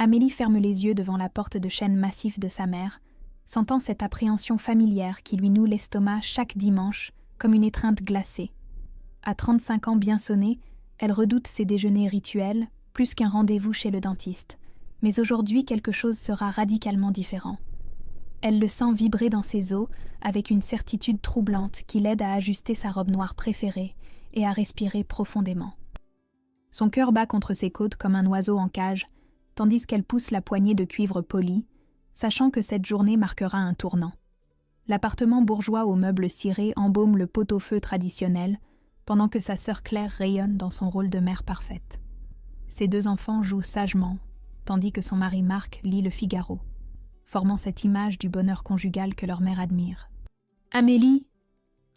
Amélie ferme les yeux devant la porte de chêne massif de sa mère, sentant cette appréhension familière qui lui noue l'estomac chaque dimanche comme une étreinte glacée. À 35 ans bien sonnés, elle redoute ses déjeuners rituels, plus qu'un rendez-vous chez le dentiste. Mais aujourd'hui, quelque chose sera radicalement différent. Elle le sent vibrer dans ses os avec une certitude troublante qui l'aide à ajuster sa robe noire préférée et à respirer profondément. Son cœur bat contre ses côtes comme un oiseau en cage, tandis qu'elle pousse la poignée de cuivre poli, sachant que cette journée marquera un tournant. L'appartement bourgeois aux meubles cirés embaume le pot-au-feu traditionnel, pendant que sa sœur Claire rayonne dans son rôle de mère parfaite. Ses 2 enfants jouent sagement, tandis que son mari Marc lit le Figaro, formant cette image du bonheur conjugal que leur mère admire. Amélie,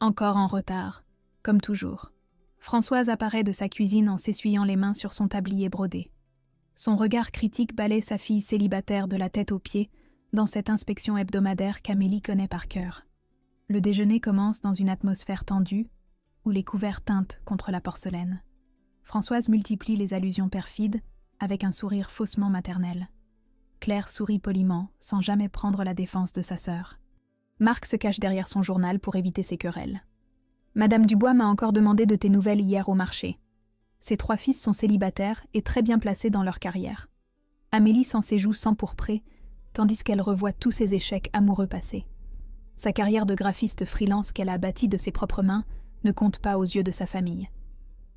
encore en retard, comme toujours. Françoise apparaît de sa cuisine en s'essuyant les mains sur son tablier brodé. Son regard critique balaie sa fille célibataire de la tête aux pieds dans cette inspection hebdomadaire qu'Amélie connaît par cœur. Le déjeuner commence dans une atmosphère tendue, où les couverts teintent contre la porcelaine. Françoise multiplie les allusions perfides, avec un sourire faussement maternel. Claire sourit poliment, sans jamais prendre la défense de sa sœur. Marc se cache derrière son journal pour éviter ses querelles. Madame Dubois m'a encore demandé de tes nouvelles hier au marché. Ses 3 fils sont célibataires et très bien placés dans leur carrière. Amélie s'en séjoue s'empourprer, tandis qu'elle revoit tous ses échecs amoureux passés. Sa carrière de graphiste freelance qu'elle a bâtie de ses propres mains ne compte pas aux yeux de sa famille.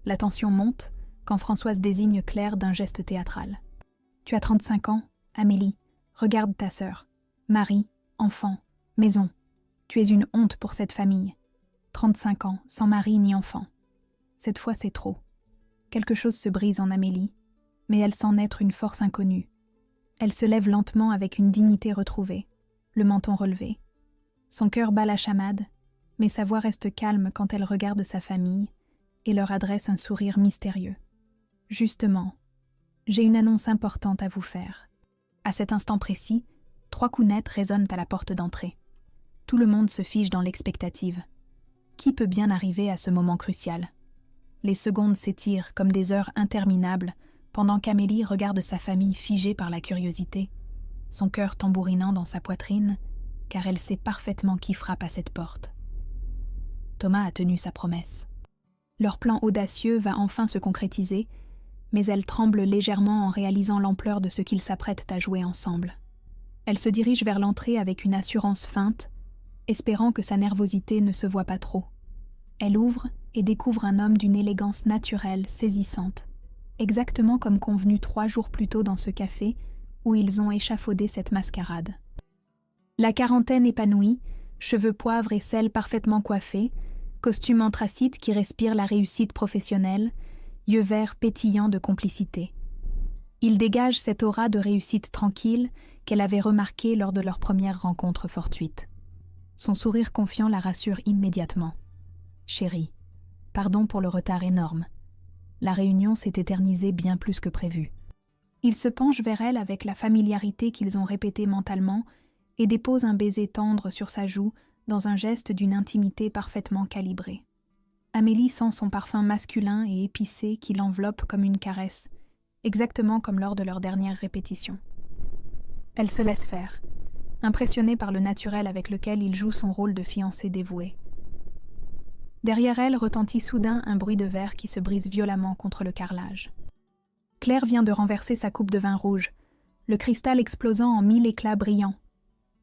La tension monte quand Françoise désigne Claire d'un geste théâtral. « Tu as 35 ans, Amélie. Regarde ta sœur. Mari, enfant, maison. Tu es une honte pour cette famille. 35 ans, sans mari ni enfant. Cette fois, c'est trop. » Quelque chose se brise en Amélie, mais elle sent naître une force inconnue. Elle se lève lentement avec une dignité retrouvée, le menton relevé. Son cœur bat la chamade, mais sa voix reste calme quand elle regarde sa famille et leur adresse un sourire mystérieux. « Justement, j'ai une annonce importante à vous faire. » À cet instant précis, 3 coups nets résonnent à la porte d'entrée. Tout le monde se fige dans l'expectative. Qui peut bien arriver à ce moment crucial ? Les secondes s'étirent comme des heures interminables pendant qu'Amélie regarde sa famille figée par la curiosité, son cœur tambourinant dans sa poitrine, car elle sait parfaitement qui frappe à cette porte. Thomas a tenu sa promesse. Leur plan audacieux va enfin se concrétiser, mais elle tremble légèrement en réalisant l'ampleur de ce qu'ils s'apprêtent à jouer ensemble. Elle se dirige vers l'entrée avec une assurance feinte, espérant que sa nervosité ne se voit pas trop. Elle ouvre et découvre un homme d'une élégance naturelle, saisissante, exactement comme convenu 3 jours plus tôt dans ce café où ils ont échafaudé cette mascarade. La quarantaine épanouie, cheveux poivre et sel parfaitement coiffés, costume anthracite qui respire la réussite professionnelle, yeux verts pétillants de complicité. Il dégage cette aura de réussite tranquille qu'elle avait remarquée lors de leur première rencontre fortuite. Son sourire confiant la rassure immédiatement. « Chérie, pardon pour le retard énorme. La réunion s'est éternisée bien plus que prévu. » Il se penche vers elle avec la familiarité qu'ils ont répétée mentalement et dépose un baiser tendre sur sa joue dans un geste d'une intimité parfaitement calibrée. Amélie sent son parfum masculin et épicé qui l'enveloppe comme une caresse, exactement comme lors de leur dernière répétition. Elle se laisse faire, impressionnée par le naturel avec lequel il joue son rôle de fiancé dévoué. Derrière elle retentit soudain un bruit de verre qui se brise violemment contre le carrelage. Claire vient de renverser sa coupe de vin rouge, le cristal explosant en 1000 éclats brillants.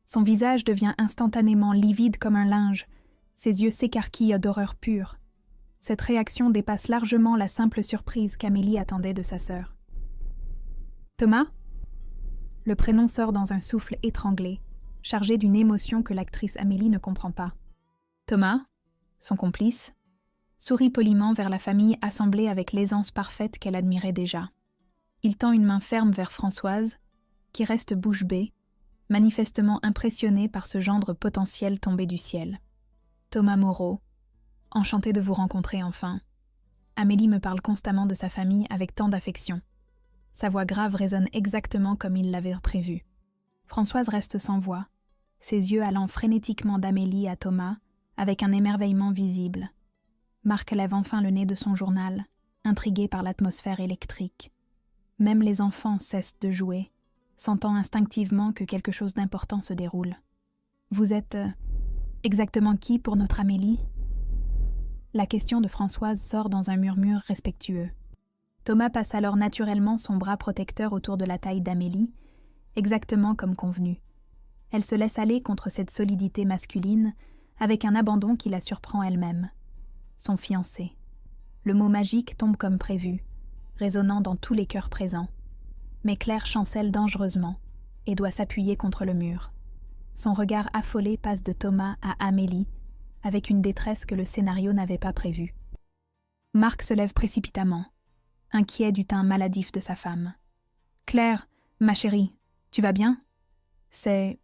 Son visage devient instantanément livide comme un linge, ses yeux s'écarquillent d'horreur pure. Cette réaction dépasse largement la simple surprise qu'Amélie attendait de sa sœur. « Thomas ?» Le prénom sort dans un souffle étranglé, chargé d'une émotion que l'actrice Amélie ne comprend pas. Thomas, son complice, sourit poliment vers la famille assemblée avec l'aisance parfaite qu'elle admirait déjà. Il tend une main ferme vers Françoise, qui reste bouche bée, manifestement impressionnée par ce gendre potentiel tombé du ciel. « Thomas Moreau, enchanté de vous rencontrer enfin. » Amélie me parle constamment de sa famille avec tant d'affection. Sa voix grave résonne exactement comme il l'avait prévu. Françoise reste sans voix, ses yeux allant frénétiquement d'Amélie à Thomas, avec un émerveillement visible. Marc lève enfin le nez de son journal, intrigué par l'atmosphère électrique. Même les enfants cessent de jouer, sentant instinctivement que quelque chose d'important se déroule. « Vous êtes exactement qui pour notre Amélie ?» La question de Françoise sort dans un murmure respectueux. Thomas passe alors naturellement son bras protecteur autour de la taille d'Amélie, exactement comme convenu. Elle se laisse aller contre cette solidité masculine, avec un abandon qui la surprend elle-même. Son fiancé. Le mot magique tombe comme prévu, résonnant dans tous les cœurs présents. Mais Claire chancelle dangereusement et doit s'appuyer contre le mur. Son regard affolé passe de Thomas à Amélie, avec une détresse que le scénario n'avait pas prévue. Marc se lève précipitamment, inquiet du teint maladif de sa femme. « Claire, ma chérie, tu vas bien ? C'est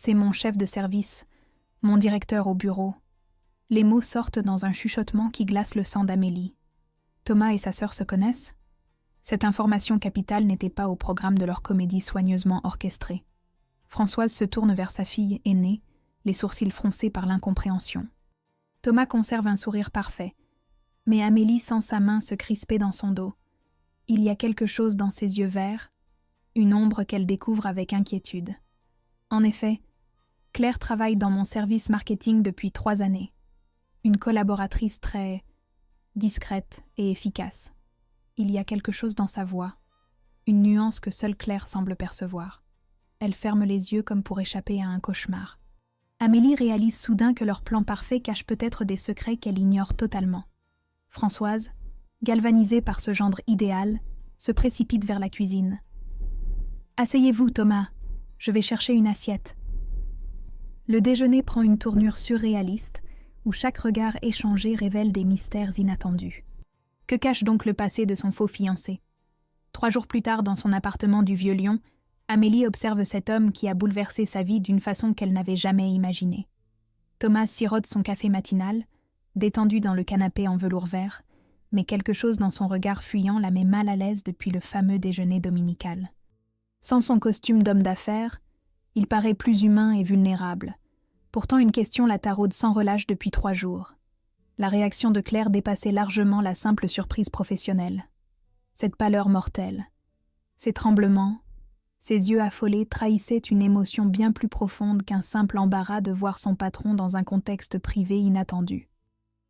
mon chef de service, mon directeur au bureau. » Les mots sortent dans un chuchotement qui glace le sang d'Amélie. Thomas et sa sœur se connaissent ? Cette information capitale n'était pas au programme de leur comédie soigneusement orchestrée. Françoise se tourne vers sa fille aînée, les sourcils froncés par l'incompréhension. Thomas conserve un sourire parfait, mais Amélie sent sa main se crisper dans son dos. Il y a quelque chose dans ses yeux verts, une ombre qu'elle découvre avec inquiétude. En effet, Claire travaille dans mon service marketing depuis 3 années. Une collaboratrice très discrète et efficace. Il y a quelque chose dans sa voix, une nuance que seule Claire semble percevoir. Elle ferme les yeux comme pour échapper à un cauchemar. Amélie réalise soudain que leur plan parfait cache peut-être des secrets qu'elle ignore totalement. Françoise, galvanisée par ce gendre idéal, se précipite vers la cuisine. « Asseyez-vous, Thomas, je vais chercher une assiette. » Le déjeuner prend une tournure surréaliste, où chaque regard échangé révèle des mystères inattendus. Que cache donc le passé de son faux fiancé ? 3 jours plus tard, dans son appartement du Vieux-Lyon, Amélie observe cet homme qui a bouleversé sa vie d'une façon qu'elle n'avait jamais imaginée. Thomas sirote son café matinal, détendu dans le canapé en velours vert, mais quelque chose dans son regard fuyant la met mal à l'aise depuis le fameux déjeuner dominical. Sans son costume d'homme d'affaires, il paraît plus humain et vulnérable. Pourtant une question la taraude sans relâche depuis 3 jours. La réaction de Claire dépassait largement la simple surprise professionnelle. Cette pâleur mortelle, ces tremblements, ses yeux affolés trahissaient une émotion bien plus profonde qu'un simple embarras de voir son patron dans un contexte privé inattendu.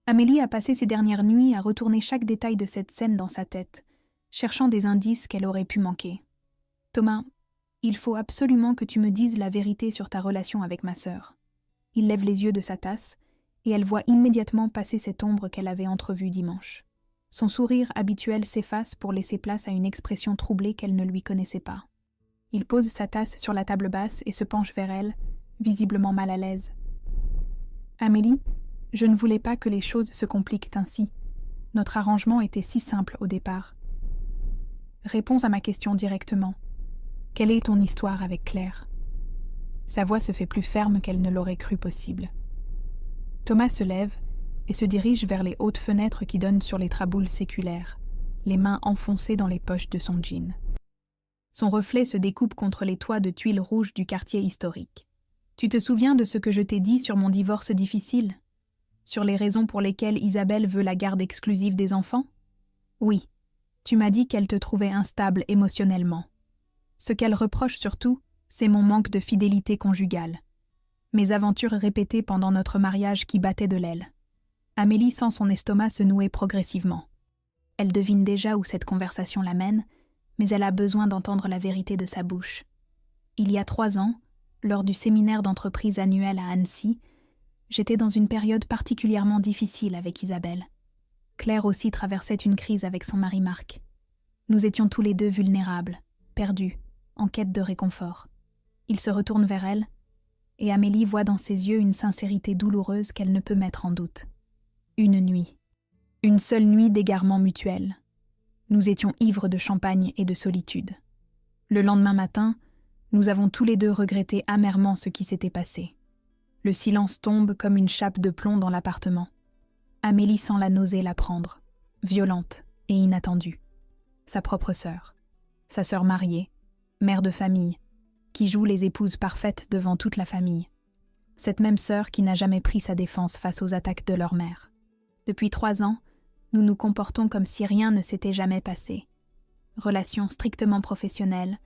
Amélie a passé ces dernières nuits à retourner chaque détail de cette scène dans sa tête, cherchant des indices qu'elle aurait pu manquer. « Thomas, il faut absolument que tu me dises la vérité sur ta relation avec ma sœur. » Il lève les yeux de sa tasse, et elle voit immédiatement passer cette ombre qu'elle avait entrevue dimanche. Son sourire habituel s'efface pour laisser place à une expression troublée qu'elle ne lui connaissait pas. Il pose sa tasse sur la table basse et se penche vers elle, visiblement mal à l'aise. « Amélie, je ne voulais pas que les choses se compliquent ainsi. Notre arrangement était si simple au départ. Réponds à ma question directement. Quelle est ton histoire avec Claire ?» Sa voix se fait plus ferme qu'elle ne l'aurait cru possible. Thomas se lève et se dirige vers les hautes fenêtres qui donnent sur les traboules séculaires, les mains enfoncées dans les poches de son jean. Son reflet se découpe contre les toits de tuiles rouges du quartier historique. « Tu te souviens de ce que je t'ai dit sur mon divorce difficile ? Sur les raisons pour lesquelles Isabelle veut la garde exclusive des enfants ? Oui, tu m'as dit qu'elle te trouvait instable émotionnellement. Ce qu'elle reproche surtout, c'est mon manque de fidélité conjugale. Mes aventures répétées pendant notre mariage qui battaient de l'aile. » Amélie sent son estomac se nouer progressivement. Elle devine déjà où cette conversation l'amène, mais elle a besoin d'entendre la vérité de sa bouche. Il y a 3 ans, lors du séminaire d'entreprise annuel à Annecy, j'étais dans une période particulièrement difficile avec Isabelle. Claire aussi traversait une crise avec son mari Marc. Nous étions tous les 2 vulnérables, perdus, en quête de réconfort. Il se retourne vers elle, et Amélie voit dans ses yeux une sincérité douloureuse qu'elle ne peut mettre en doute. Une nuit. Une seule nuit d'égarement mutuel. Nous étions ivres de champagne et de solitude. Le lendemain matin, nous avons tous les 2 regretté amèrement ce qui s'était passé. Le silence tombe comme une chape de plomb dans l'appartement. Amélie sent la nausée la prendre, violente et inattendue. Sa propre sœur, sa sœur mariée, mère de famille, qui joue les épouses parfaites devant toute la famille. Cette même sœur qui n'a jamais pris sa défense face aux attaques de leur mère. Depuis 3 ans, nous nous comportons comme si rien ne s'était jamais passé. Relations strictement professionnelles,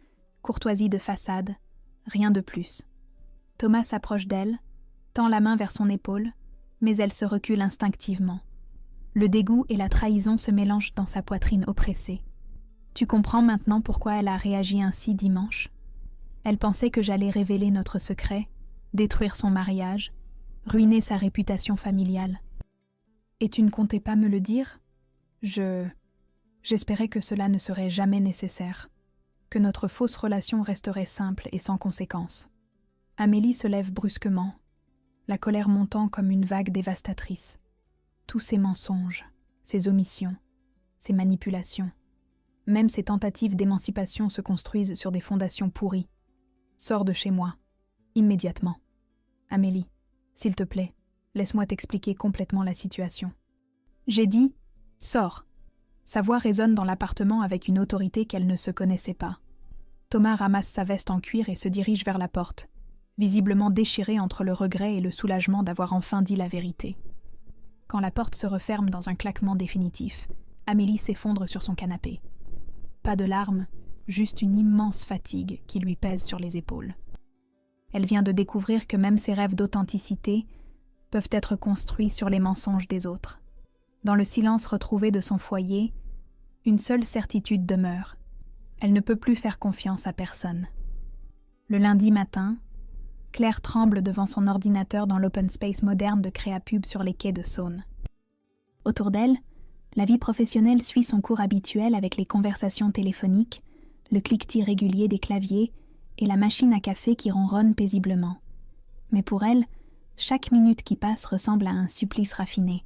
Courtoisie de façade, rien de plus. Thomas s'approche d'elle, tend la main vers son épaule, mais elle se recule instinctivement. Le dégoût et la trahison se mélangent dans sa poitrine oppressée. Tu comprends maintenant pourquoi elle a réagi ainsi dimanche? Elle pensait que j'allais révéler notre secret, détruire son mariage, ruiner sa réputation familiale. Et tu ne comptais pas me le dire? J'espérais que cela ne serait jamais nécessaire, que notre fausse relation resterait simple et sans conséquence. Amélie se lève brusquement, la colère montant comme une vague dévastatrice. Tous ces mensonges, ces omissions, ces manipulations, même ces tentatives d'émancipation se construisent sur des fondations pourries. Sors de chez moi, immédiatement. Amélie, s'il te plaît, laisse-moi t'expliquer complètement la situation. J'ai dit « sors ». Sa voix résonne dans l'appartement avec une autorité qu'elle ne se connaissait pas. Thomas ramasse sa veste en cuir et se dirige vers la porte, visiblement déchiré entre le regret et le soulagement d'avoir enfin dit la vérité. Quand la porte se referme dans un claquement définitif, Amélie s'effondre sur son canapé. Pas de larmes, juste une immense fatigue qui lui pèse sur les épaules. Elle vient de découvrir que même ses rêves d'authenticité peuvent être construits sur les mensonges des autres. Dans le silence retrouvé de son foyer, une seule certitude demeure. Elle ne peut plus faire confiance à personne. Le lundi matin, Claire tremble devant son ordinateur dans l'open space moderne de Créapub sur les quais de Saône. Autour d'elle, la vie professionnelle suit son cours habituel avec les conversations téléphoniques, le cliquetis régulier des claviers et la machine à café qui ronronne paisiblement. Mais pour elle, chaque minute qui passe ressemble à un supplice raffiné.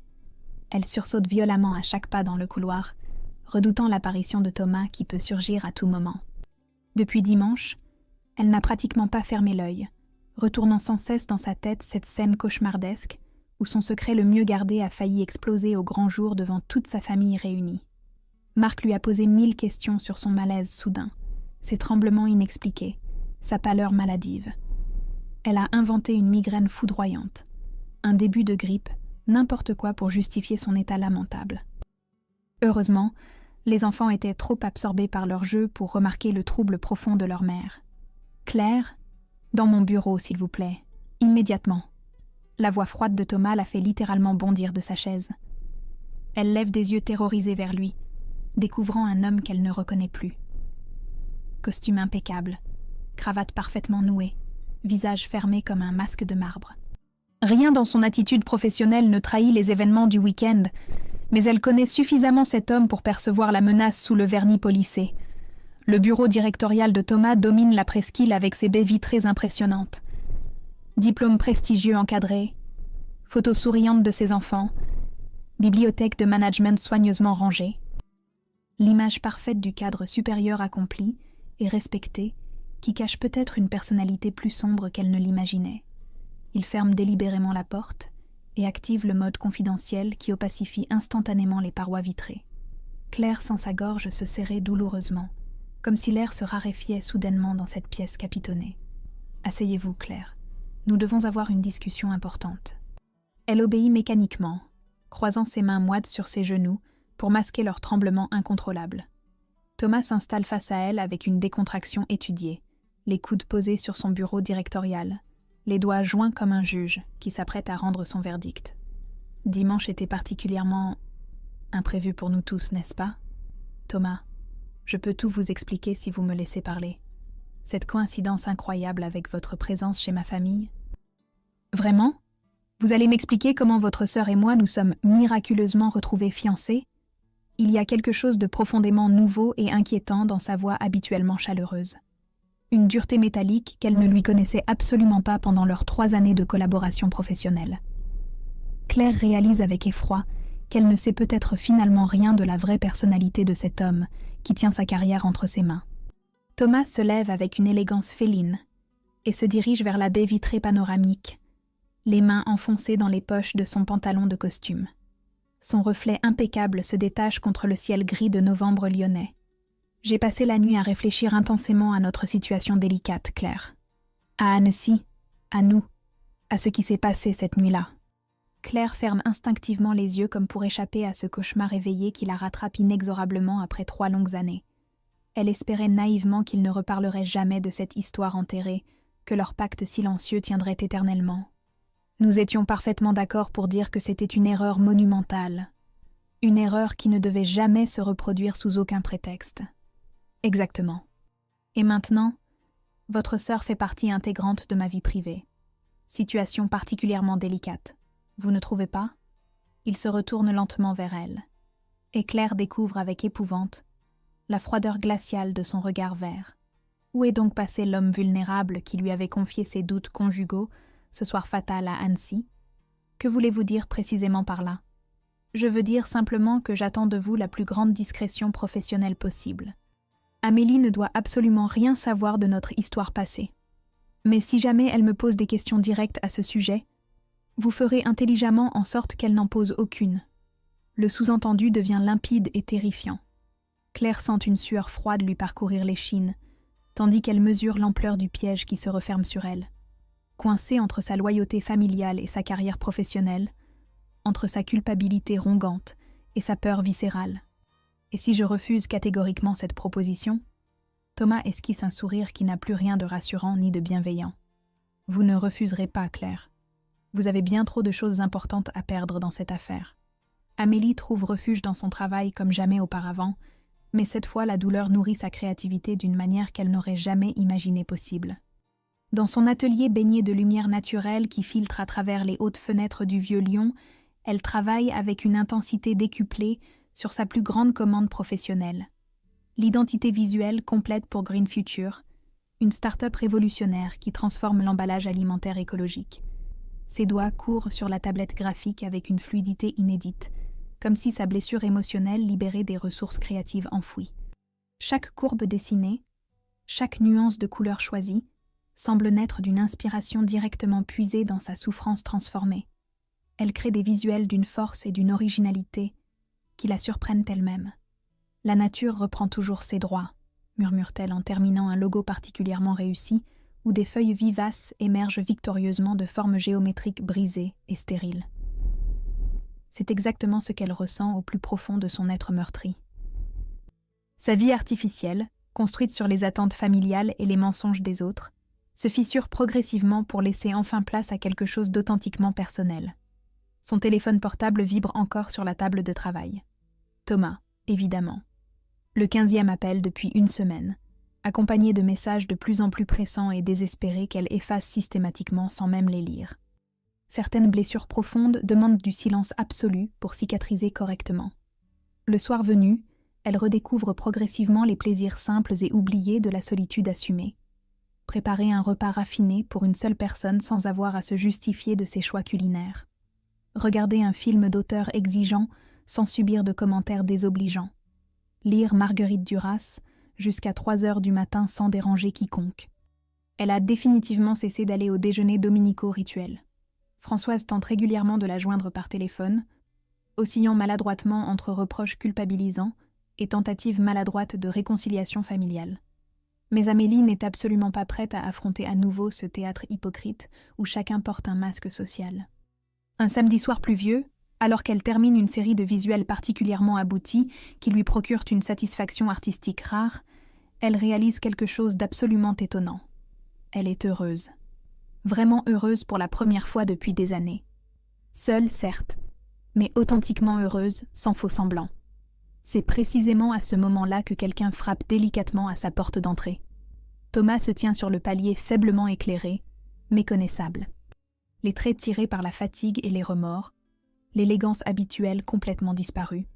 Elle sursaute violemment à chaque pas dans le couloir, redoutant l'apparition de Thomas qui peut surgir à tout moment. Depuis dimanche, elle n'a pratiquement pas fermé l'œil, retournant sans cesse dans sa tête cette scène cauchemardesque où son secret le mieux gardé a failli exploser au grand jour devant toute sa famille réunie. Marc lui a posé 1000 questions sur son malaise soudain, ses tremblements inexpliqués, sa pâleur maladive. Elle a inventé une migraine foudroyante, un début de grippe, n'importe quoi pour justifier son état lamentable. Heureusement, les enfants étaient trop absorbés par leur jeu pour remarquer le trouble profond de leur mère. « Claire, dans mon bureau, s'il vous plaît, immédiatement. » La voix froide de Thomas la fait littéralement bondir de sa chaise. Elle lève des yeux terrorisés vers lui, découvrant un homme qu'elle ne reconnaît plus. Costume impeccable, cravate parfaitement nouée, visage fermé comme un masque de marbre. Rien dans son attitude professionnelle ne trahit les événements du week-end, mais elle connaît suffisamment cet homme pour percevoir la menace sous le vernis polissé. Le bureau directorial de Thomas domine la presqu'île avec ses baies vitrées impressionnantes. Diplômes prestigieux encadrés, photos souriantes de ses enfants, bibliothèque de management soigneusement rangée. L'image parfaite du cadre supérieur accompli et respecté qui cache peut-être une personnalité plus sombre qu'elle ne l'imaginait. Il ferme délibérément la porte et active le mode confidentiel qui opacifie instantanément les parois vitrées. Claire sent sa gorge se serrer douloureusement, comme si l'air se raréfiait soudainement dans cette pièce capitonnée. « Asseyez-vous, Claire. Nous devons avoir une discussion importante. » Elle obéit mécaniquement, croisant ses mains moites sur ses genoux pour masquer leur tremblement incontrôlable. Thomas s'installe face à elle avec une décontraction étudiée, les coudes posés sur son bureau directorial, les doigts joints comme un juge qui s'apprête à rendre son verdict. Dimanche était particulièrement imprévu pour nous tous, n'est-ce pas? Thomas, je peux tout vous expliquer si vous me laissez parler. Cette coïncidence incroyable avec votre présence chez ma famille. Vraiment? Vous allez m'expliquer comment votre sœur et moi nous sommes miraculeusement retrouvés fiancés? Il y a quelque chose de profondément nouveau et inquiétant dans sa voix habituellement chaleureuse. Une dureté métallique qu'elle ne lui connaissait absolument pas pendant leurs 3 années de collaboration professionnelle. Claire réalise avec effroi qu'elle ne sait peut-être finalement rien de la vraie personnalité de cet homme qui tient sa carrière entre ses mains. Thomas se lève avec une élégance féline et se dirige vers la baie vitrée panoramique, les mains enfoncées dans les poches de son pantalon de costume. Son reflet impeccable se détache contre le ciel gris de novembre lyonnais. J'ai passé la nuit à réfléchir intensément à notre situation délicate, Claire. À Annecy, à nous, à ce qui s'est passé cette nuit-là. Claire ferme instinctivement les yeux comme pour échapper à ce cauchemar éveillé qui la rattrape inexorablement après 3 longues années. Elle espérait naïvement qu'ils ne reparleraient jamais de cette histoire enterrée, que leur pacte silencieux tiendrait éternellement. Nous étions parfaitement d'accord pour dire que c'était une erreur monumentale. Une erreur qui ne devait jamais se reproduire sous aucun prétexte. Exactement. Et maintenant, votre sœur fait partie intégrante de ma vie privée. Situation particulièrement délicate. Vous ne trouvez pas? Il se retourne lentement vers elle. Et Claire découvre avec épouvante la froideur glaciale de son regard vert. Où est donc passé l'homme vulnérable qui lui avait confié ses doutes conjugaux ce soir fatal à Annecy? Que voulez-vous dire précisément par là? Je veux dire simplement que j'attends de vous la plus grande discrétion professionnelle possible. Amélie ne doit absolument rien savoir de notre histoire passée. Mais si jamais elle me pose des questions directes à ce sujet, vous ferez intelligemment en sorte qu'elle n'en pose aucune. Le sous-entendu devient limpide et terrifiant. Claire sent une sueur froide lui parcourir l'échine, tandis qu'elle mesure l'ampleur du piège qui se referme sur elle. Coincée entre sa loyauté familiale et sa carrière professionnelle, entre sa culpabilité rongante et sa peur viscérale. Et si je refuse catégoriquement cette proposition? Thomas esquisse un sourire qui n'a plus rien de rassurant ni de bienveillant. Vous ne refuserez pas, Claire. Vous avez bien trop de choses importantes à perdre dans cette affaire. Amélie trouve refuge dans son travail comme jamais auparavant, mais cette fois la douleur nourrit sa créativité d'une manière qu'elle n'aurait jamais imaginée possible. Dans son atelier baigné de lumière naturelle qui filtre à travers les hautes fenêtres du vieux Lyon, elle travaille avec une intensité décuplée sur sa plus grande commande professionnelle. L'identité visuelle complète pour Green Future, une start-up révolutionnaire qui transforme l'emballage alimentaire écologique. Ses doigts courent sur la tablette graphique avec une fluidité inédite, comme si sa blessure émotionnelle libérait des ressources créatives enfouies. Chaque courbe dessinée, chaque nuance de couleur choisie, semble naître d'une inspiration directement puisée dans sa souffrance transformée. Elle crée des visuels d'une force et d'une originalité qui la surprennent elle-même. La nature reprend toujours ses droits, murmure-t-elle en terminant un logo particulièrement réussi où des feuilles vivaces émergent victorieusement de formes géométriques brisées et stériles. C'est exactement ce qu'elle ressent au plus profond de son être meurtri. Sa vie artificielle, construite sur les attentes familiales et les mensonges des autres, se fissure progressivement pour laisser enfin place à quelque chose d'authentiquement personnel. Son téléphone portable vibre encore sur la table de travail. Thomas, évidemment. Le 15e appel depuis une semaine, accompagné de messages de plus en plus pressants et désespérés qu'elle efface systématiquement sans même les lire. Certaines blessures profondes demandent du silence absolu pour cicatriser correctement. Le soir venu, elle redécouvre progressivement les plaisirs simples et oubliés de la solitude assumée. Préparer un repas raffiné pour une seule personne sans avoir à se justifier de ses choix culinaires. Regarder un film d'auteur exigeant sans subir de commentaires désobligeants. Lire Marguerite Duras jusqu'à 3 heures du matin sans déranger quiconque. Elle a définitivement cessé d'aller aux déjeuners dominicaux rituels. Françoise tente régulièrement de la joindre par téléphone, oscillant maladroitement entre reproches culpabilisants et tentatives maladroites de réconciliation familiale. Mais Amélie n'est absolument pas prête à affronter à nouveau ce théâtre hypocrite où chacun porte un masque social. Un samedi soir pluvieux, alors qu'elle termine une série de visuels particulièrement aboutis qui lui procurent une satisfaction artistique rare, elle réalise quelque chose d'absolument étonnant. Elle est heureuse. Vraiment heureuse pour la première fois depuis des années. Seule, certes, mais authentiquement heureuse, sans faux semblant. C'est précisément à ce moment-là que quelqu'un frappe délicatement à sa porte d'entrée. Thomas se tient sur le palier faiblement éclairé, méconnaissable. Les traits tirés par la fatigue et les remords, l'élégance habituelle complètement disparue.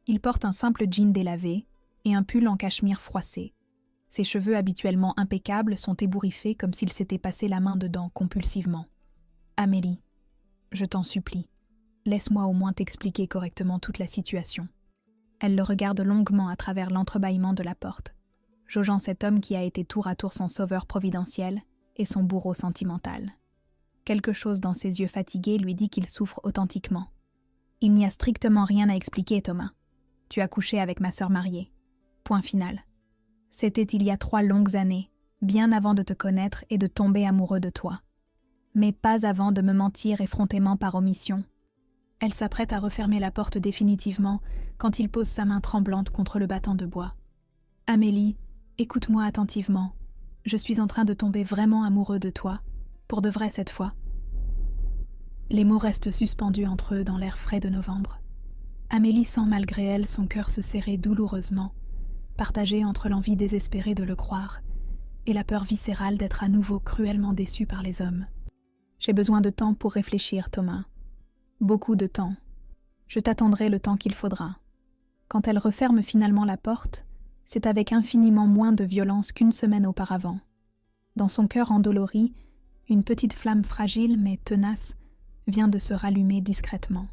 Il porte un simple jean délavé et un pull en cachemire froissé. Ses cheveux habituellement impeccables sont ébouriffés comme s'il s'était passé la main dedans compulsivement. « Amélie, je t'en supplie, laisse-moi au moins t'expliquer correctement toute la situation. » Elle le regarde longuement à travers l'entrebâillement de la porte, jaugeant cet homme qui a été tour à tour son sauveur providentiel et son bourreau sentimental. Quelque chose dans ses yeux fatigués lui dit qu'il souffre authentiquement. « Il n'y a strictement rien à expliquer, Thomas. Tu as couché avec ma sœur mariée. Point final. C'était il y a 3 longues années, bien avant de te connaître et de tomber amoureux de toi. Mais pas avant de me mentir effrontément par omission. » Elle s'apprête à refermer la porte définitivement quand il pose sa main tremblante contre le battant de bois. Amélie, écoute-moi attentivement. Je suis en train de tomber vraiment amoureux de toi, pour de vrai cette fois. » Les mots restent suspendus entre eux dans l'air frais de novembre. Amélie sent malgré elle son cœur se serrer douloureusement, partagé entre l'envie désespérée de le croire et la peur viscérale d'être à nouveau cruellement déçue par les hommes. « J'ai besoin de temps pour réfléchir, Thomas. Beaucoup de temps. Je t'attendrai le temps qu'il faudra. » Quand elle referme finalement la porte, c'est avec infiniment moins de violence qu'une semaine auparavant. Dans son cœur endolori, une petite flamme fragile mais tenace vient de se rallumer discrètement.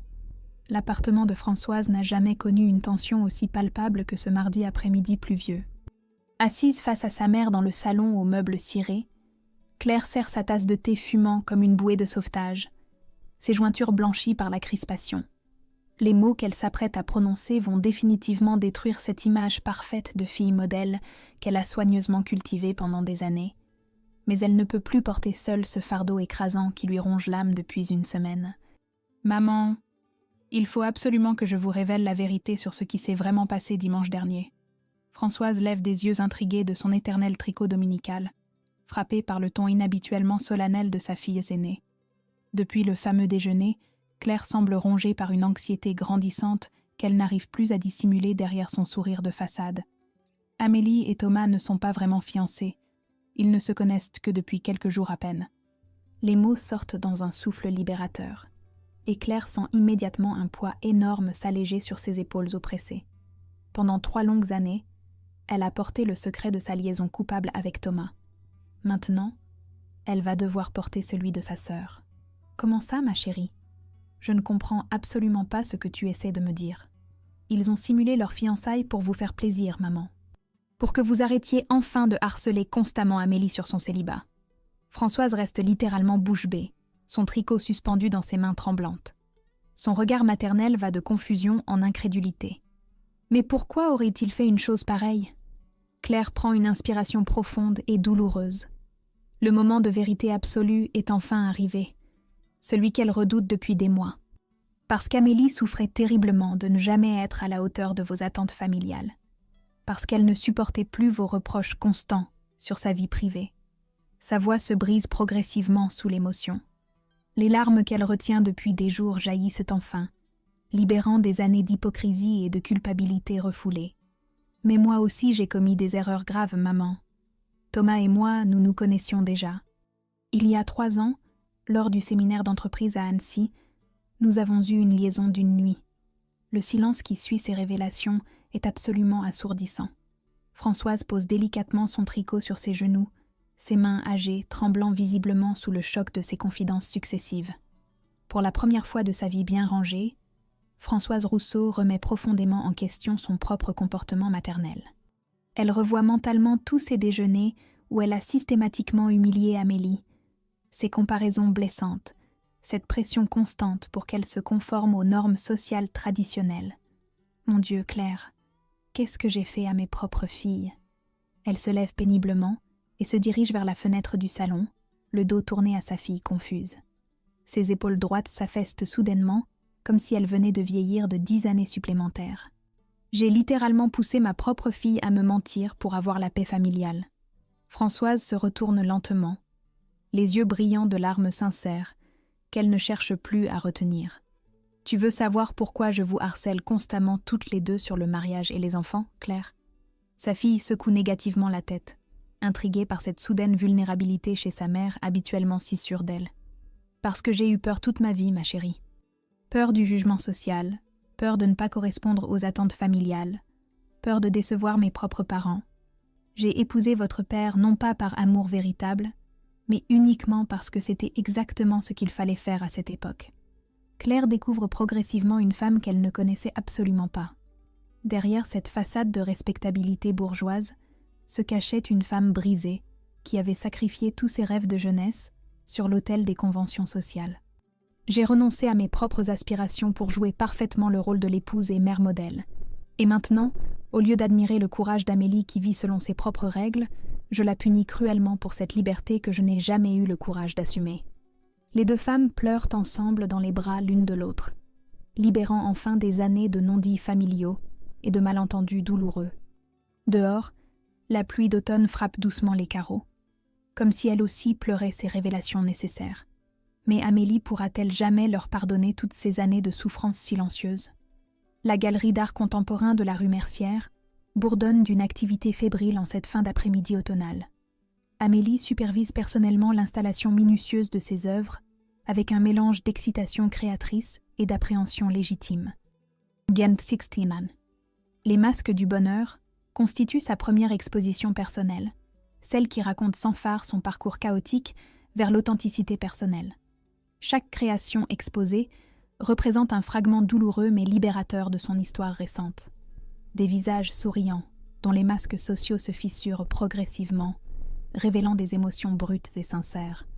L'appartement de Françoise n'a jamais connu une tension aussi palpable que ce mardi après-midi pluvieux. Assise face à sa mère dans le salon aux meubles cirés, Claire serre sa tasse de thé fumant comme une bouée de sauvetage, ses jointures blanchies par la crispation. Les mots qu'elle s'apprête à prononcer vont définitivement détruire cette image parfaite de fille modèle qu'elle a soigneusement cultivée pendant des années. Mais elle ne peut plus porter seule ce fardeau écrasant qui lui ronge l'âme depuis une semaine. « Maman, il faut absolument que je vous révèle la vérité sur ce qui s'est vraiment passé dimanche dernier. » Françoise lève des yeux intrigués de son éternel tricot dominical, frappée par le ton inhabituellement solennel de sa fille aînée. Depuis le fameux déjeuner, Claire semble rongée par une anxiété grandissante qu'elle n'arrive plus à dissimuler derrière son sourire de façade. Amélie et Thomas ne sont pas vraiment fiancés. Ils ne se connaissent que depuis quelques jours à peine. Les mots sortent dans un souffle libérateur, et Claire sent immédiatement un poids énorme s'alléger sur ses épaules oppressées. Pendant 3 longues années, elle a porté le secret de sa liaison coupable avec Thomas. Maintenant, elle va devoir porter celui de sa sœur. « Comment ça, ma chérie ? Je ne comprends absolument pas ce que tu essaies de me dire. Ils ont simulé leur fiançailles pour vous faire plaisir, maman. Pour que vous arrêtiez enfin de harceler constamment Amélie sur son célibat. » Françoise reste littéralement bouche bée, son tricot suspendu dans ses mains tremblantes. Son regard maternel va de confusion en incrédulité. Mais pourquoi aurait-il fait une chose pareille ? Claire prend une inspiration profonde et douloureuse. Le moment de vérité absolue est enfin arrivé, celui qu'elle redoute depuis des mois. Parce qu'Amélie souffrait terriblement de ne jamais être à la hauteur de vos attentes familiales. Parce qu'elle ne supportait plus vos reproches constants sur sa vie privée. Sa voix se brise progressivement sous l'émotion. Les larmes qu'elle retient depuis des jours jaillissent enfin, libérant des années d'hypocrisie et de culpabilité refoulées. Mais moi aussi j'ai commis des erreurs graves, maman. Thomas et moi, nous nous connaissions déjà. Il y a 3 ans, lors du séminaire d'entreprise à Annecy, nous avons eu une liaison d'une nuit. Le silence qui suit ces révélations est absolument assourdissant. Françoise pose délicatement son tricot sur ses genoux, ses mains âgées tremblant visiblement sous le choc de ses confidences successives. Pour la première fois de sa vie bien rangée, Françoise Rousseau remet profondément en question son propre comportement maternel. Elle revoit mentalement tous ses déjeuners où elle a systématiquement humilié Amélie, ses comparaisons blessantes, cette pression constante pour qu'elle se conforme aux normes sociales traditionnelles. Mon Dieu, Claire, qu'est-ce que j'ai fait à mes propres filles ? Elle se lève péniblement et se dirige vers la fenêtre du salon, le dos tourné à sa fille confuse. Ses épaules droites s'affaissent soudainement, comme si elle venait de vieillir de 10 années supplémentaires. J'ai littéralement poussé ma propre fille à me mentir pour avoir la paix familiale. Françoise se retourne lentement, les yeux brillants de larmes sincères, qu'elle ne cherche plus à retenir. « Tu veux savoir pourquoi je vous harcèle constamment toutes les deux sur le mariage et les enfants, Claire ?» Sa fille secoue négativement la tête, intriguée par cette soudaine vulnérabilité chez sa mère habituellement si sûre d'elle. « Parce que j'ai eu peur toute ma vie, ma chérie. Peur du jugement social, peur de ne pas correspondre aux attentes familiales, peur de décevoir mes propres parents. J'ai épousé votre père non pas par amour véritable, mais uniquement parce que c'était exactement ce qu'il fallait faire à cette époque. » Claire découvre progressivement une femme qu'elle ne connaissait absolument pas. Derrière cette façade de respectabilité bourgeoise se cachait une femme brisée qui avait sacrifié tous ses rêves de jeunesse sur l'autel des conventions sociales. J'ai renoncé à mes propres aspirations pour jouer parfaitement le rôle de l'épouse et mère modèle. Et maintenant, au lieu d'admirer le courage d'Amélie qui vit selon ses propres règles, je la punis cruellement pour cette liberté que je n'ai jamais eu le courage d'assumer. Les 2 femmes pleurent ensemble dans les bras l'une de l'autre, libérant enfin des années de non-dits familiaux et de malentendus douloureux. Dehors, La pluie d'automne frappe doucement les carreaux, comme si elle aussi pleurait ces révélations nécessaires. Mais Amélie pourra-t-elle jamais leur pardonner toutes ces années de souffrance silencieuse? La galerie d'art contemporain de la rue Mercière bourdonne d'une activité fébrile en cette fin d'après-midi automnale. Amélie supervise personnellement l'installation minutieuse de ses œuvres, avec un mélange d'excitation créatrice et d'appréhension légitime. Gent 16. Les masques du bonheur constituent sa première exposition personnelle, celle qui raconte sans phare son parcours chaotique vers l'authenticité personnelle. Chaque création exposée représente un fragment douloureux mais libérateur de son histoire récente. Des visages souriants, dont les masques sociaux se fissurent progressivement, révélant des émotions brutes et sincères.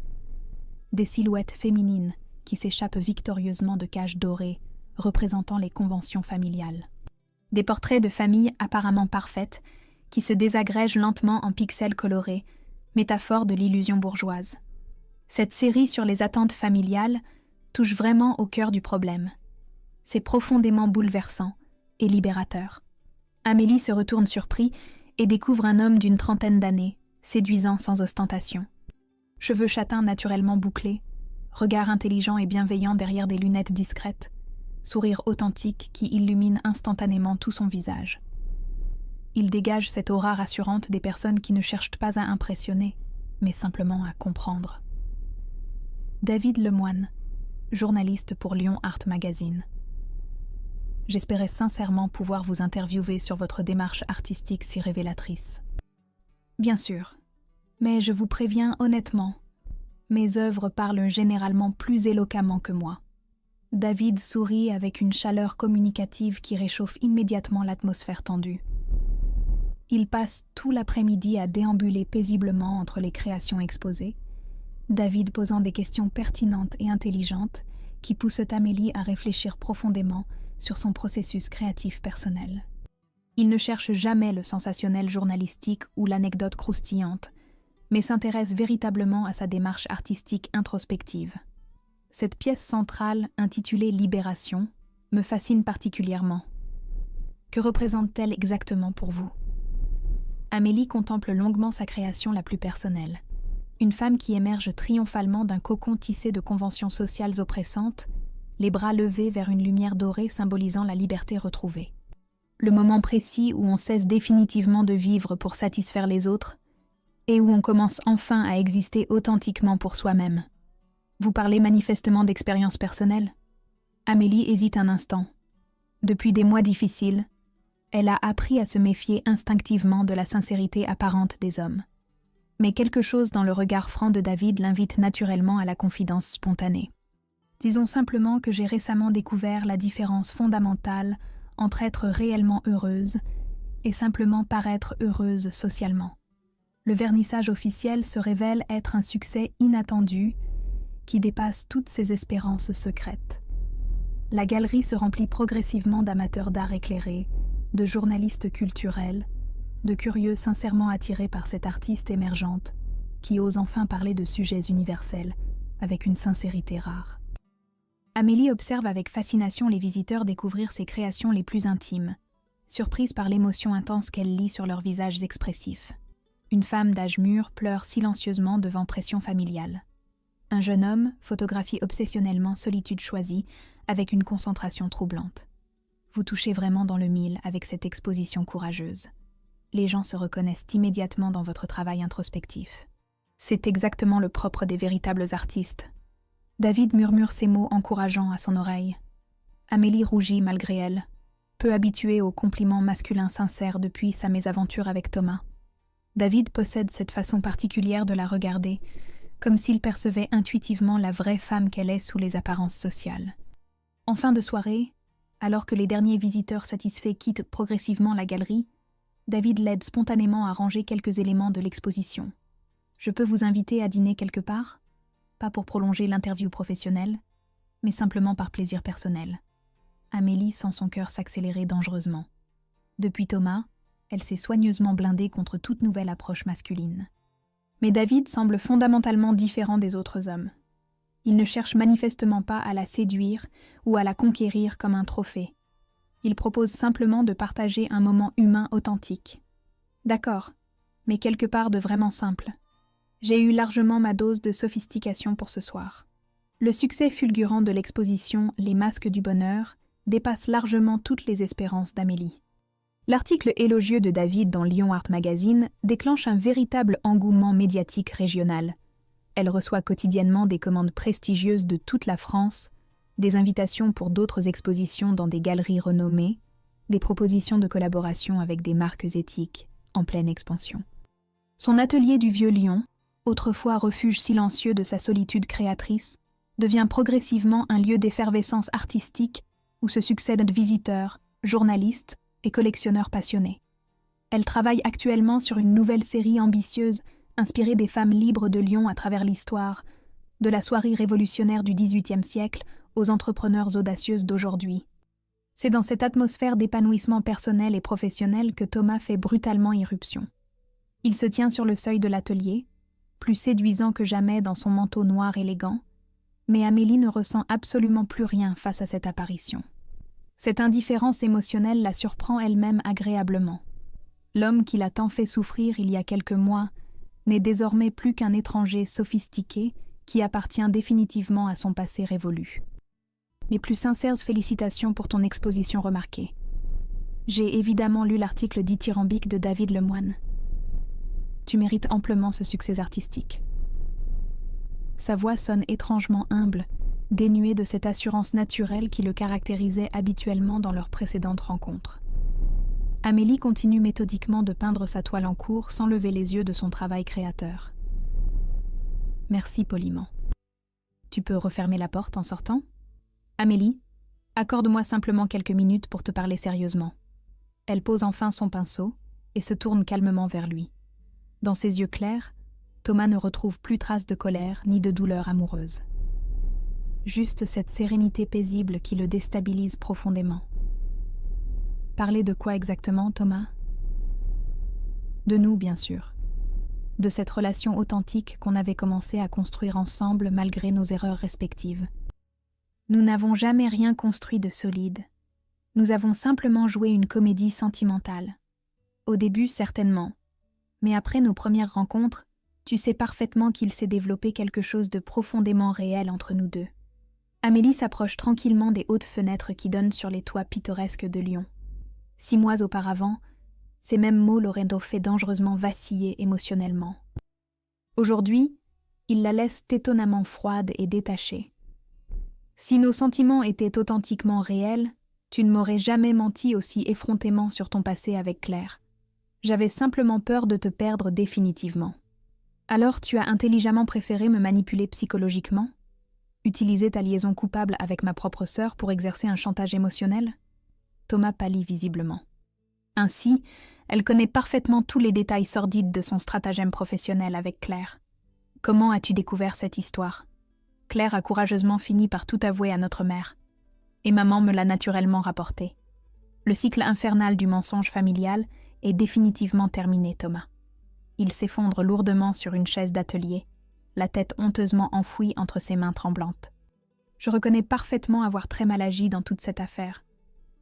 Des silhouettes féminines qui s'échappent victorieusement de cages dorées, représentant les conventions familiales. Des portraits de familles apparemment parfaites, qui se désagrègent lentement en pixels colorés, métaphore de l'illusion bourgeoise. Cette série sur les attentes familiales touche vraiment au cœur du problème. C'est profondément bouleversant et libérateur. Amélie se retourne surpris et découvre un homme d'une trentaine d'années, séduisant sans ostentation. Cheveux châtains naturellement bouclés, regard intelligent et bienveillant derrière des lunettes discrètes, sourire authentique qui illumine instantanément tout son visage. Il dégage cette aura rassurante des personnes qui ne cherchent pas à impressionner, mais simplement à comprendre. David Lemoine, journaliste pour Lyon Art Magazine. J'espérais sincèrement pouvoir vous interviewer sur votre démarche artistique si révélatrice. Bien sûr, mais je vous préviens honnêtement, mes œuvres parlent généralement plus éloquemment que moi. David sourit avec une chaleur communicative qui réchauffe immédiatement l'atmosphère tendue. Il passe tout l'après-midi à déambuler paisiblement entre les créations exposées, David posant des questions pertinentes et intelligentes qui poussent Amélie à réfléchir profondément sur son processus créatif personnel. Il ne cherche jamais le sensationnel journalistique ou l'anecdote croustillante, mais s'intéresse véritablement à sa démarche artistique introspective. Cette pièce centrale, intitulée Libération, me fascine particulièrement. Que représente-t-elle exactement pour vous? Amélie contemple longuement sa création la plus personnelle. Une femme qui émerge triomphalement d'un cocon tissé de conventions sociales oppressantes, les bras levés vers une lumière dorée symbolisant la liberté retrouvée. Le moment précis où on cesse définitivement de vivre pour satisfaire les autres et où on commence enfin à exister authentiquement pour soi-même. Vous parlez manifestement d'expérience personnelle? Amélie hésite un instant. Depuis des mois difficiles, elle a appris à se méfier instinctivement de la sincérité apparente des hommes. Mais quelque chose dans le regard franc de David l'invite naturellement à la confidence spontanée. Disons simplement que j'ai récemment découvert la différence fondamentale entre être réellement heureuse et simplement paraître heureuse socialement. Le vernissage officiel se révèle être un succès inattendu qui dépasse toutes ses espérances secrètes. La galerie se remplit progressivement d'amateurs d'art éclairés, de journalistes culturels, de curieux sincèrement attirés par cette artiste émergente qui ose enfin parler de sujets universels avec une sincérité rare. Amélie observe avec fascination les visiteurs découvrir ses créations les plus intimes, surprise par l'émotion intense qu'elle lit sur leurs visages expressifs. Une femme d'âge mûr pleure silencieusement devant pression familiale. Un jeune homme photographie obsessionnellement solitude choisie avec une concentration troublante. Vous touchez vraiment dans le mille avec cette exposition courageuse. Les gens se reconnaissent immédiatement dans votre travail introspectif. C'est exactement le propre des véritables artistes. David murmure ces mots encourageants à son oreille. Amélie rougit malgré elle, peu habituée aux compliments masculins sincères depuis sa mésaventure avec Thomas. David possède cette façon particulière de la regarder, comme s'il percevait intuitivement la vraie femme qu'elle est sous les apparences sociales. En fin de soirée, alors que les derniers visiteurs satisfaits quittent progressivement la galerie, David l'aide spontanément à ranger quelques éléments de l'exposition. « Je peux vous inviter à dîner quelque part ? Pas pour prolonger l'interview professionnelle, mais simplement par plaisir personnel. » Amélie sent son cœur s'accélérer dangereusement. Depuis Thomas, elle s'est soigneusement blindée contre toute nouvelle approche masculine. Mais David semble fondamentalement différent des autres hommes. Il ne cherche manifestement pas à la séduire ou à la conquérir comme un trophée. Il propose simplement de partager un moment humain authentique. D'accord, mais quelque part de vraiment simple. J'ai eu largement ma dose de sophistication pour ce soir. Le succès fulgurant de l'exposition Les masques du bonheur dépasse largement toutes les espérances d'Amélie. L'article élogieux de David dans Lyon Art Magazine déclenche un véritable engouement médiatique régional. Elle reçoit quotidiennement des commandes prestigieuses de toute la France, des invitations pour d'autres expositions dans des galeries renommées, des propositions de collaboration avec des marques éthiques en pleine expansion. Son atelier du Vieux-Lyon, autrefois refuge silencieux de sa solitude créatrice, devient progressivement un lieu d'effervescence artistique où se succèdent visiteurs, journalistes et collectionneurs passionnés. Elle travaille actuellement sur une nouvelle série ambitieuse inspirée des femmes libres de Lyon à travers l'histoire, de la soierie révolutionnaire du XVIIIe siècle aux entrepreneurs audacieuses d'aujourd'hui. C'est dans cette atmosphère d'épanouissement personnel et professionnel que Thomas fait brutalement irruption. Il se tient sur le seuil de l'atelier, plus séduisant que jamais dans son manteau noir élégant, mais Amélie ne ressent absolument plus rien face à cette apparition. Cette indifférence émotionnelle la surprend elle-même agréablement. L'homme qui l'a tant fait souffrir il y a quelques mois n'est désormais plus qu'un étranger sophistiqué qui appartient définitivement à son passé révolu. Mes plus sincères félicitations pour ton exposition remarquée. J'ai évidemment lu l'article dithyrambique de David Lemoine. Tu mérites amplement ce succès artistique. Sa voix sonne étrangement humble, dénuée de cette assurance naturelle qui le caractérisait habituellement dans leurs précédentes rencontres. Amélie continue méthodiquement de peindre sa toile en cours sans lever les yeux de son travail créateur. Merci poliment. Tu peux refermer la porte en sortant ? Amélie, accorde-moi simplement quelques minutes pour te parler sérieusement. Elle pose enfin son pinceau et se tourne calmement vers lui. Dans ses yeux clairs, Thomas ne retrouve plus trace de colère ni de douleur amoureuse. Juste cette sérénité paisible qui le déstabilise profondément. Parler de quoi exactement, Thomas ? De nous, bien sûr. De cette relation authentique qu'on avait commencé à construire ensemble malgré nos erreurs respectives. Nous n'avons jamais rien construit de solide. Nous avons simplement joué une comédie sentimentale. Au début, certainement. Mais après nos premières rencontres, tu sais parfaitement qu'il s'est développé quelque chose de profondément réel entre nous deux. Amélie s'approche tranquillement des hautes fenêtres qui donnent sur les toits pittoresques de Lyon. 6 mois auparavant, ces mêmes mots l'auraient donc fait dangereusement vaciller émotionnellement. Aujourd'hui, il la laisse étonnamment froide et détachée. Si nos sentiments étaient authentiquement réels, tu ne m'aurais jamais menti aussi effrontément sur ton passé avec Claire. J'avais simplement peur de te perdre définitivement. Alors tu as intelligemment préféré me manipuler psychologiquement ? Utiliser ta liaison coupable avec ma propre sœur pour exercer un chantage émotionnel ? Thomas pâlit visiblement. Ainsi, elle connaît parfaitement tous les détails sordides de son stratagème professionnel avec Claire. Comment as-tu découvert cette histoire ? Claire a courageusement fini par tout avouer à notre mère. Et maman me l'a naturellement rapporté. Le cycle infernal du mensonge familial est définitivement terminé, Thomas. Il s'effondre lourdement sur une chaise d'atelier, la tête honteusement enfouie entre ses mains tremblantes. Je reconnais parfaitement avoir très mal agi dans toute cette affaire,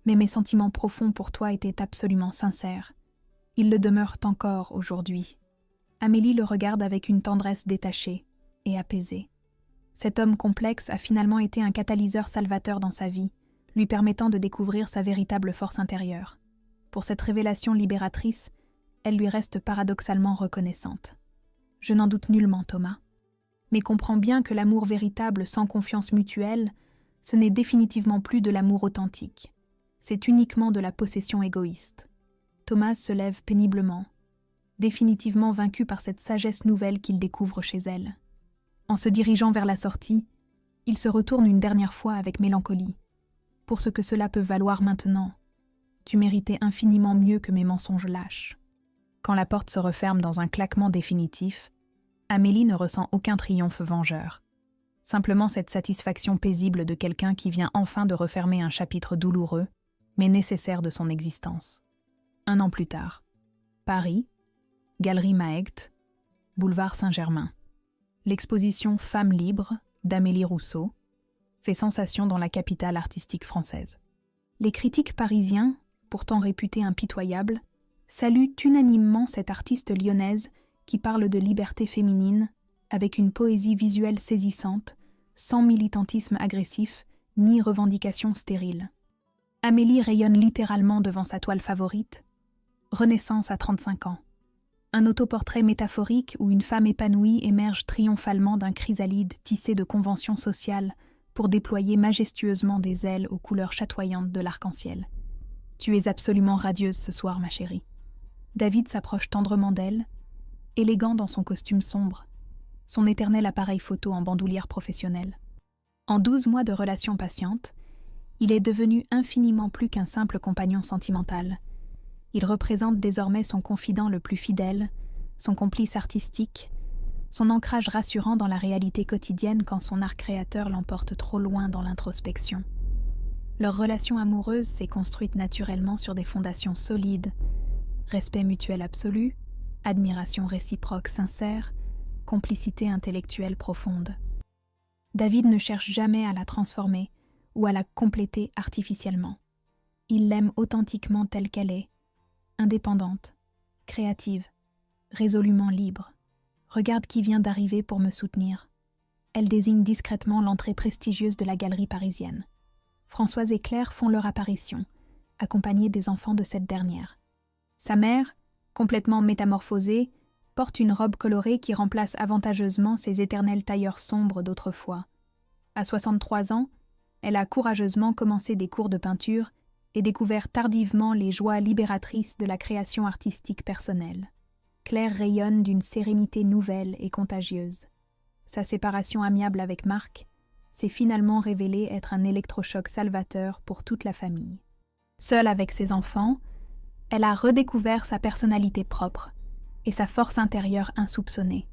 mais mes sentiments profonds pour toi étaient absolument sincères. Ils le demeurent encore aujourd'hui. Amélie le regarde avec une tendresse détachée et apaisée. Cet homme complexe a finalement été un catalyseur salvateur dans sa vie, lui permettant de découvrir sa véritable force intérieure. Pour cette révélation libératrice, elle lui reste paradoxalement reconnaissante. Je n'en doute nullement, Thomas. Mais comprends bien que l'amour véritable sans confiance mutuelle, ce n'est définitivement plus de l'amour authentique. C'est uniquement de la possession égoïste. Thomas se lève péniblement, définitivement vaincu par cette sagesse nouvelle qu'il découvre chez elle. En se dirigeant vers la sortie, il se retourne une dernière fois avec mélancolie. Pour ce que cela peut valoir maintenant, tu méritais infiniment mieux que mes mensonges lâches. Quand la porte se referme dans un claquement définitif, Amélie ne ressent aucun triomphe vengeur. Simplement cette satisfaction paisible de quelqu'un qui vient enfin de refermer un chapitre douloureux, mais nécessaire de son existence. 1 an plus tard. Paris, Galerie Maegdt, boulevard Saint-Germain. L'exposition Femmes libres d'Amélie Rousseau fait sensation dans la capitale artistique française. Les critiques parisiens, pourtant réputés impitoyables, saluent unanimement cette artiste lyonnaise qui parle de liberté féminine avec une poésie visuelle saisissante, sans militantisme agressif ni revendication stérile. Amélie rayonne littéralement devant sa toile favorite, Renaissance à 35 ans. Un autoportrait métaphorique où une femme épanouie émerge triomphalement d'un chrysalide tissé de conventions sociales pour déployer majestueusement des ailes aux couleurs chatoyantes de l'arc-en-ciel. « Tu es absolument radieuse ce soir, ma chérie. » David s'approche tendrement d'elle, élégant dans son costume sombre, son éternel appareil photo en bandoulière professionnelle. En 12 mois de relation patiente, il est devenu infiniment plus qu'un simple compagnon sentimental. Il représente désormais son confident le plus fidèle, son complice artistique, son ancrage rassurant dans la réalité quotidienne quand son art créateur l'emporte trop loin dans l'introspection. Leur relation amoureuse s'est construite naturellement sur des fondations solides, respect mutuel absolu, admiration réciproque sincère, complicité intellectuelle profonde. David ne cherche jamais à la transformer ou à la compléter artificiellement. Il l'aime authentiquement telle qu'elle est, indépendante, créative, résolument libre. Regarde qui vient d'arriver pour me soutenir. Elle désigne discrètement l'entrée prestigieuse de la galerie parisienne. Françoise et Claire font leur apparition, accompagnés des enfants de cette dernière. Sa mère, complètement métamorphosée, porte une robe colorée qui remplace avantageusement ses éternels tailleurs sombres d'autrefois. À 63 ans, elle a courageusement commencé des cours de peinture et découvert tardivement les joies libératrices de la création artistique personnelle. Claire rayonne d'une sérénité nouvelle et contagieuse. Sa séparation amiable avec Marc s'est finalement révélée être un électrochoc salvateur pour toute la famille. Seule avec ses enfants, elle a redécouvert sa personnalité propre et sa force intérieure insoupçonnée.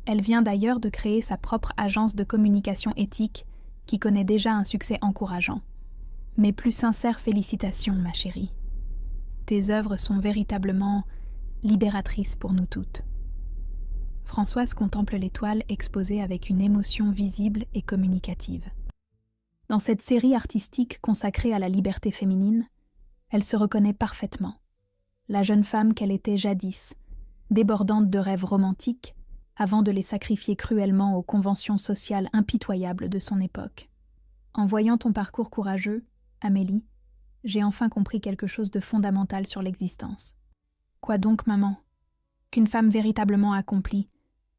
Elle vient d'ailleurs de créer sa propre agence de communication éthique qui connaît déjà un succès encourageant. Mes plus sincères félicitations, ma chérie. Tes œuvres sont véritablement libératrices pour nous toutes. Françoise contemple l'étoile exposée avec une émotion visible et communicative. Dans cette série artistique consacrée à la liberté féminine, elle se reconnaît parfaitement. La jeune femme qu'elle était jadis, débordante de rêves romantiques, avant de les sacrifier cruellement aux conventions sociales impitoyables de son époque. En voyant ton parcours courageux, Amélie, j'ai enfin compris quelque chose de fondamental sur l'existence. Quoi donc, maman? Qu'une femme véritablement accomplie,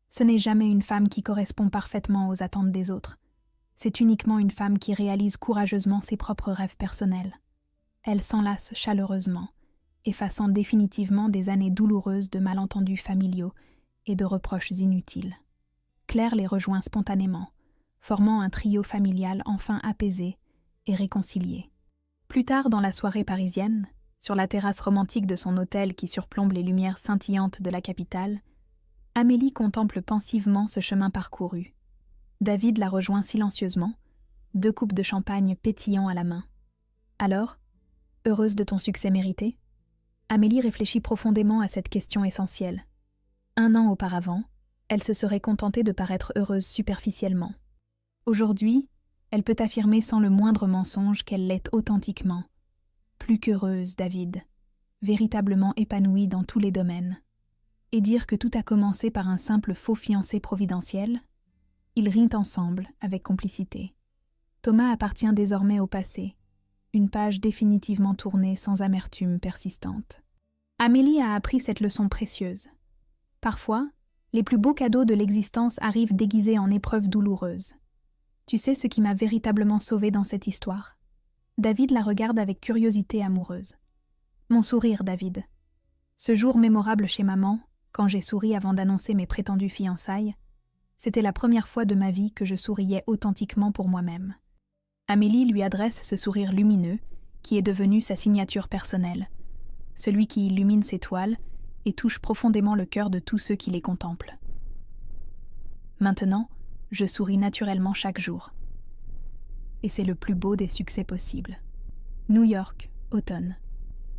ce n'est jamais une femme qui correspond parfaitement aux attentes des autres. C'est uniquement une femme qui réalise courageusement ses propres rêves personnels. Elle s'enlace chaleureusement, effaçant définitivement des années douloureuses de malentendus familiaux et de reproches inutiles. Claire les rejoint spontanément, formant un trio familial enfin apaisé et réconcilié. Plus tard dans la soirée parisienne, sur la terrasse romantique de son hôtel qui surplombe les lumières scintillantes de la capitale, Amélie contemple pensivement ce chemin parcouru. David la rejoint silencieusement, 2 coupes de champagne pétillant à la main. Alors, heureuse de ton succès mérité? Amélie réfléchit profondément à cette question essentielle. 1 an auparavant, elle se serait contentée de paraître heureuse superficiellement. Aujourd'hui, elle peut affirmer sans le moindre mensonge qu'elle l'est authentiquement. Plus qu'heureuse, David, véritablement épanouie dans tous les domaines. Et dire que tout a commencé par un simple faux fiancé providentiel? Ils rient ensemble, avec complicité. Thomas appartient désormais au passé, une page définitivement tournée sans amertume persistante. Amélie a appris cette leçon précieuse. Parfois, les plus beaux cadeaux de l'existence arrivent déguisés en épreuves douloureuses. Tu sais ce qui m'a véritablement sauvée dans cette histoire? David la regarde avec curiosité amoureuse. Mon sourire, David. Ce jour mémorable chez maman, quand j'ai souri avant d'annoncer mes prétendues fiançailles, c'était la première fois de ma vie que je souriais authentiquement pour moi-même. Amélie lui adresse ce sourire lumineux qui est devenu sa signature personnelle, celui qui illumine ses toiles et touche profondément le cœur de tous ceux qui les contemplent. Maintenant, je souris naturellement chaque jour. Et c'est le plus beau des succès possibles. New York, automne.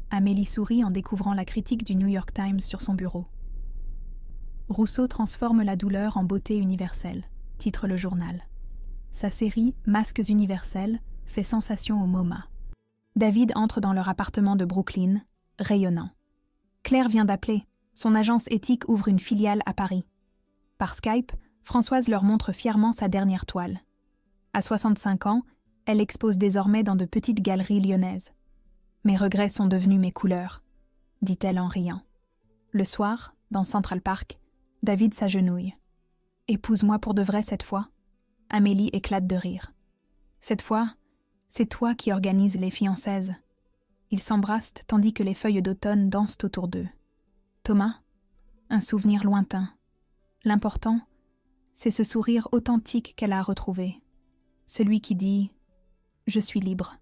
Amélie sourit en découvrant la critique du New York Times sur son bureau. Rousseau transforme la douleur en beauté universelle, titre le journal. Sa série Masques universels fait sensation au MoMA. David entre dans leur appartement de Brooklyn, rayonnant. Claire vient d'appeler. Son agence éthique ouvre une filiale à Paris. Par Skype, Françoise leur montre fièrement sa dernière toile. À 65 ans, elle expose désormais dans de petites galeries lyonnaises. « Mes regrets sont devenus mes couleurs », dit-elle en riant. Le soir, dans Central Park, David s'agenouille. « Épouse-moi pour de vrai cette fois ?» Amélie éclate de rire. « Cette fois, c'est toi qui organises les fiançaises. » Ils s'embrassent tandis que les feuilles d'automne dansent autour d'eux. Thomas, un souvenir lointain. L'important, c'est ce sourire authentique qu'elle a retrouvé. Celui qui dit « Je suis libre ».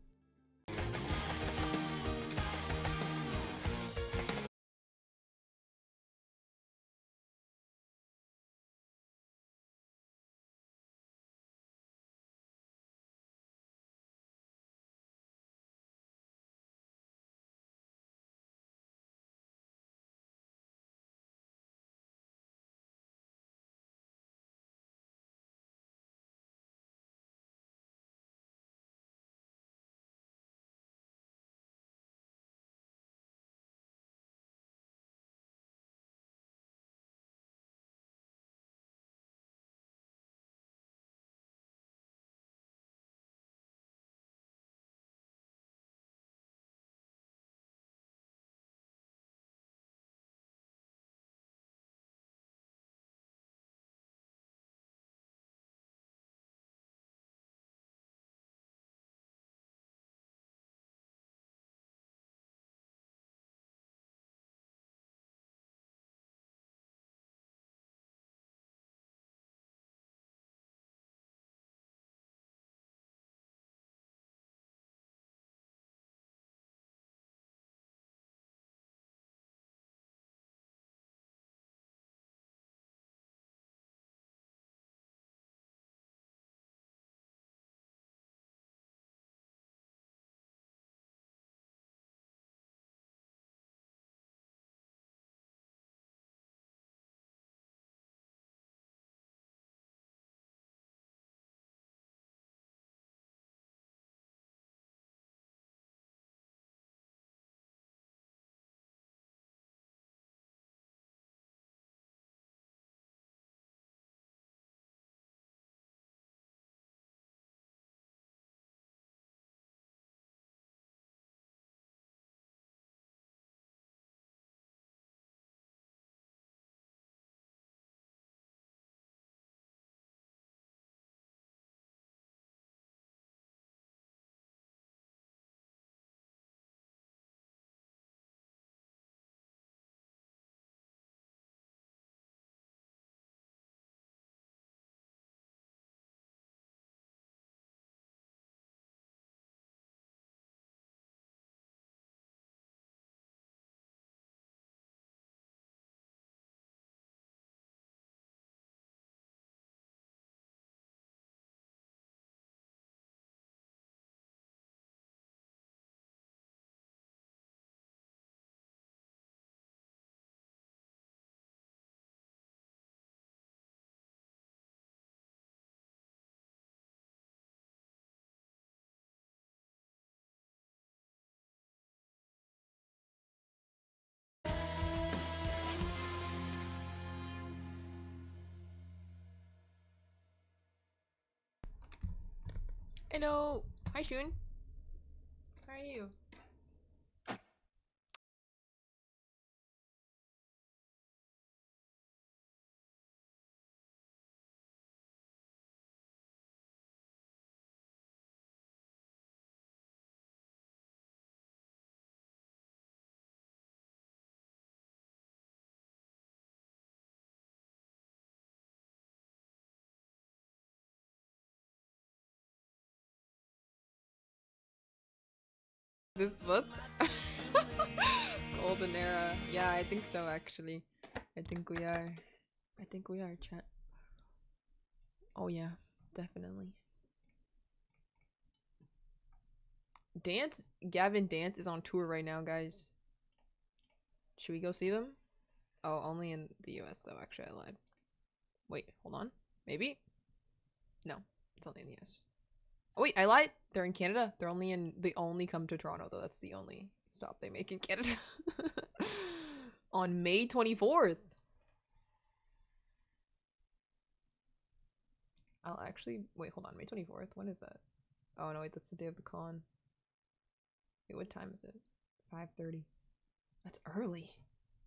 Hello. Hi, Shun. How are you? This book? Golden era. Yeah, I think so actually. I think we are. I think we are, chat. Oh yeah, definitely. Dance? Gavin Dance is on tour right now, guys. Should we go see them? Oh, only in the US though, actually I lied. Wait, hold on. Maybe? No, it's only in the US. Oh wait, I lied. They're in Canada. They only come to Toronto though. That's the only stop they make in Canada. on May 24th. I'll actually wait, hold on, May 24th. When is that? Oh no, wait, that's the day of the con. Wait, what time is it? 5:30. That's early.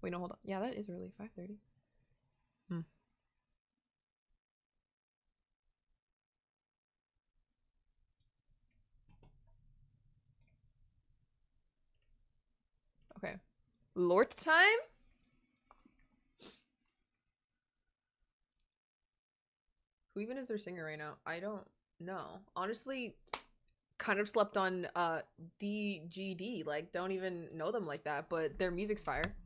Wait, no, hold on. Yeah, that is early. 5:30. Okay. Lort time? Who even is their singer right now? I don't know. Honestly, kind of slept on DGD. Like, don't even know them like that, but their music's fire.